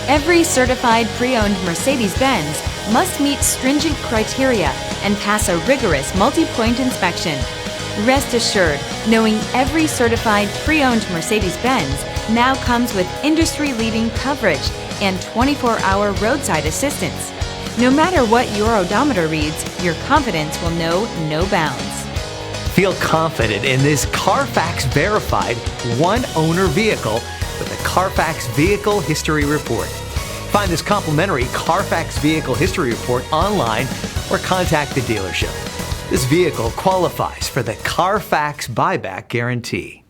Every certified pre-owned Mercedes-Benz must meet stringent criteria and pass a rigorous multi-point inspection. Rest assured, knowing every certified pre-owned Mercedes-Benz now comes with industry-leading coverage and 24-hour roadside assistance. No matter what your odometer reads, your confidence will know no bounds. Feel confident in this Carfax verified one-owner vehicle with the Carfax Vehicle History Report. Find this complimentary Carfax Vehicle History Report online or contact the dealership. This vehicle qualifies for the Carfax Buyback Guarantee.